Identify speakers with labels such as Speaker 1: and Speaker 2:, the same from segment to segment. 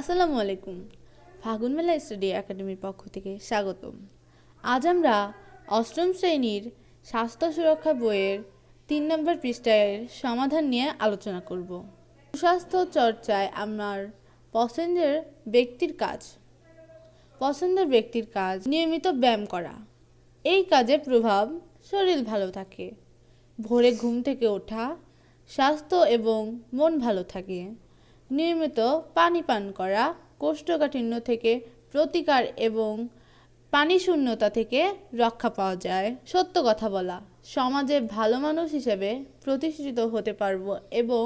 Speaker 1: আসসালামু আলাইকুম। ফাগুন মেলা স্টাডি একাডেমির পক্ষ থেকে স্বাগতম। আজ আমরা অষ্টম শ্রেণীর স্বাস্থ্য সুরক্ষা বইয়ের ৩ নম্বর পৃষ্ঠার সমাধান নিয়ে আলোচনা করব। সুস্বাস্থ্য চর্চায় আমার পছন্দের ব্যক্তির কাজ নিয়মিত ব্যায়াম করা। এই কাজের প্রভাব শরীর ভালো থাকে, ভোরে ঘুম থেকে ওঠা, স্বাস্থ্য এবং মন ভালো থাকে। নিয়মিত পানি পান করা, কোষ্ঠকাঠিন্য থেকে প্রতিকার এবং পানি শূন্যতা থেকে রক্ষা পাওয়া যায়। সত্য কথা বলা, সমাজে ভালো মানুষ হিসেবে প্রতিষ্ঠিত হতে পারবো এবং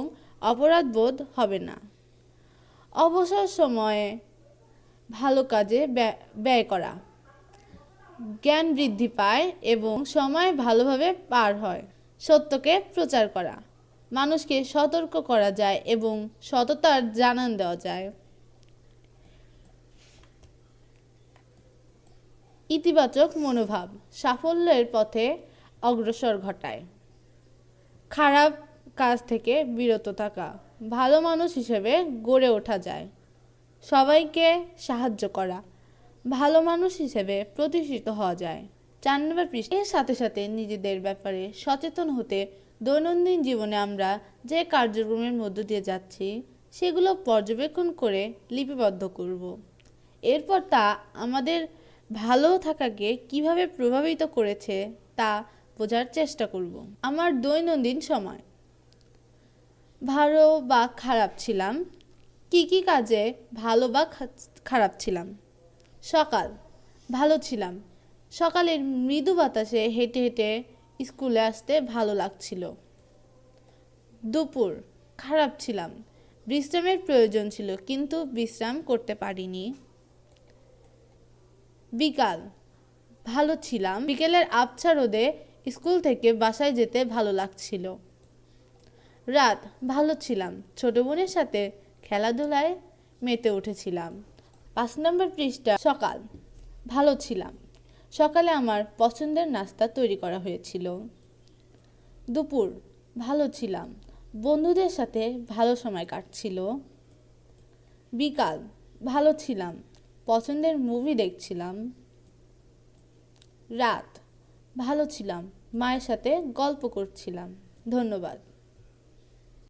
Speaker 1: অপরাধ বোধ হবে না। অবসর সময়ে ভালো কাজে ব্যয় করা, জ্ঞান বৃদ্ধি পায় এবং সময় ভালোভাবে পার হয়। সত্যকে প্রচার করা, মানুষকে সতর্ক করা যায় এবং সততার জানান দেওয়া যায়। ইতিবাচক মনোভাব সাফল্যের পথে অগ্রসর ঘটায়। খারাপ কাজ থেকে বিরত থাকা, ভালো মানুষ হিসেবে গড়ে ওঠা যায়। সবাইকে সাহায্য করা, ভালো মানুষ হিসেবে প্রতিষ্ঠিত হওয়া যায়। ৪ নম্বর পৃষ্ঠা। এর সাথে সাথে নিজেদের ব্যাপারে সচেতন হতে দৈনন্দিন জীবনে আমরা যে কার্যক্রমের মধ্য দিয়ে যাচ্ছি সেগুলো পর্যবেক্ষণ করে লিপিবদ্ধ করব। এরপর তা আমাদের ভালো থাকাকে কিভাবে প্রভাবিত করেছে তা বোঝার চেষ্টা করব। আমার দৈনন্দিন সময়, ভালো বা খারাপ ছিলাম, কি কাজে ভালো বা খারাপ ছিলাম। সকাল, ভালো ছিলাম, সকালের মৃদু বাতাসে হেঁটে হেঁটে স্কুলে আসতে ভালো লাগছিল। দুপুর, খারাপ ছিলাম, বিশ্রামের প্রয়োজন ছিল কিন্তু বিশ্রাম করতে পারিনি। বিকাল, ভালো ছিলাম, বিকেলের আবছা রোদে স্কুল থেকে বাসায় যেতে ভালো লাগছিল। রাত, ভালো ছিলাম, ছোট বোনের সাথে খেলাধুলায় মেতে উঠেছিলাম। ৫ নম্বর পৃষ্ঠা। সকাল, ভালো ছিলাম, সকালে আমার পছন্দের নাস্তা তৈরি করা হয়েছিল। দুপুর, ভালো ছিলাম, বন্ধুদের সাথে ভালো সময় কাটছিল। বিকাল, ভালো ছিলাম, পছন্দের মুভি দেখছিলাম। রাত, ভালো ছিলাম, মায়ের সাথে গল্প করছিলাম। ধন্যবাদ।